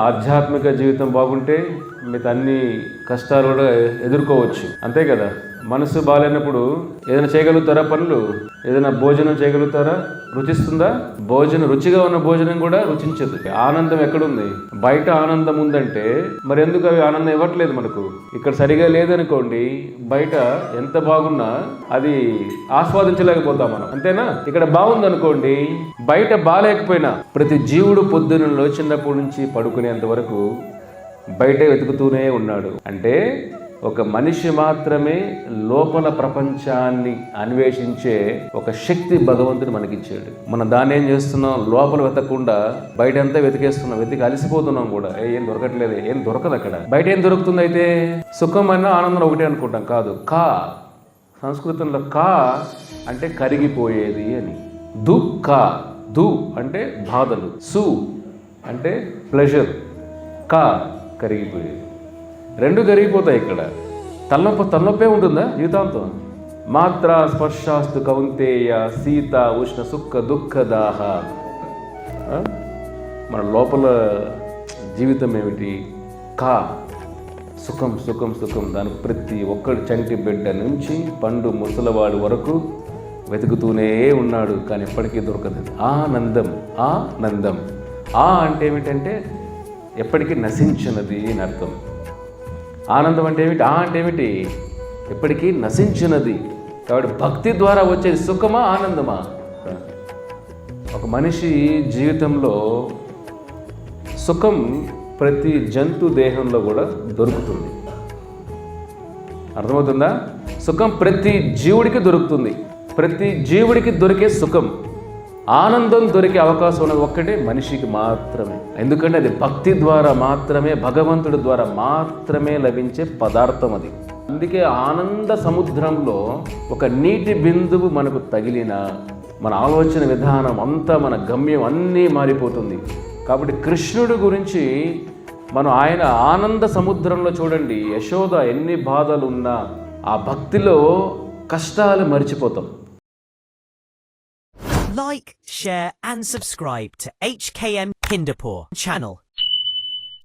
ఆధ్యాత్మిక జీవితం బాగుంటే మిగతా అన్ని కష్టాలు కూడా ఎదుర్కోవచ్చు, అంతే కదా. మనసు బాగాలేనప్పుడు ఏదైనా చేయగలుగుతారా? పనులు ఏదైనా భోజనం చేయగలుగుతారా? రుచిస్తుందా? భోజనం రుచిగా ఉన్న భోజనం కూడా రుచించదు. ఆనందం ఎక్కడుంది? బయట ఆనందం ఉందంటే మరి ఎందుకు అవి ఆనందం ఇవ్వట్లేదు మనకు? ఇక్కడ సరిగా లేదనుకోండి, బయట ఎంత బాగున్నా అది ఆస్వాదించలేకపోతాం మనం, అంతేనా? ఇక్కడ బాగుందనుకోండి, బయట బాగాలేకపోయినా ప్రతి జీవుడు పొద్దునలో చిన్నప్పటి నుంచి పడుకునేంత వరకు బయటే వెతుకుతూనే ఉన్నాడు. అంటే ఒక మనిషి మాత్రమే లోపల ప్రపంచాన్ని అన్వేషించే ఒక శక్తి భగవంతుడు మనకిచ్చాడు. మనం దాన్ని ఏం చేస్తున్నాం? లోపల వెతకకుండా బయట అంతా వెతికేస్తున్నాం, వెతికి అలసిపోతున్నాం కూడా. ఏం దొరకట్లేదు, ఏం దొరకదు అక్కడ. బయట ఏం దొరుకుతుంది? అయితే సుఖం అన్న ఆనందం ఒకటే అనుకుంటాం. కాదు. కా సంస్కృతంలో కా అంటే కరిగిపోయేది అని. దుఃఖ, దు అంటే బాధలు, సు అంటే ప్లెజర్, కా కరిగిపోయేది. రెండు కరిగిపోతాయి. ఇక్కడ తలనొప్పే ఉంటుందా జీవితాంతం? మాత్ర స్పర్శాస్తు కౌంతేయ సీత ఉష్ణ సుఖ దుఃఖదాహ. మన లోపల జీవితం ఏమిటి? కా సుఖం సుఖం సుఖం. దానికి ప్రతి ఒక్కడు చంటి బిడ్డ నుంచి పండు ముసలవాడు వరకు వెతుకుతూనే ఉన్నాడు, కానీ ఎప్పటికీ దొరకదు. ఆనందం, ఆనందం. అంటే ఏమిటంటే ఎప్పటికీ నశించినది అని అర్థం. ఆనందం అంటే ఏమిటి? అంటే ఏమిటి? ఎప్పటికీ నశించినది. కాబట్టి భక్తి ద్వారా వచ్చేది సుఖమా ఆనందమా? ఒక మనిషి జీవితంలో సుఖం ప్రతి జంతు దేహంలో కూడా దొరుకుతుంది. అర్థమవుతుందా? సుఖం ప్రతి జీవుడికి దొరుకుతుంది. ప్రతి జీవుడికి దొరికే సుఖం, ఆనందం దొరికే అవకాశం ఉన్నది ఒక్కటే మనిషికి మాత్రమే. ఎందుకంటే అది భక్తి ద్వారా మాత్రమే, భగవంతుడి ద్వారా మాత్రమే లభించే పదార్థం అది. అందుకే ఆనంద సముద్రంలో ఒక నీటి బిందువు మనకు తగిలిన మన ఆలోచన విధానం అంతా, మన గమ్యం అన్నీ మారిపోతుంది. కాబట్టి కృష్ణుడి గురించి మనం ఆయన ఆనంద సముద్రంలో చూడండి, యశోద ఎన్ని బాధలు ఉన్నా ఆ భక్తిలో కష్టాలు మర్చిపోతాం. Like, share and subscribe to HKM Kinderpore channel.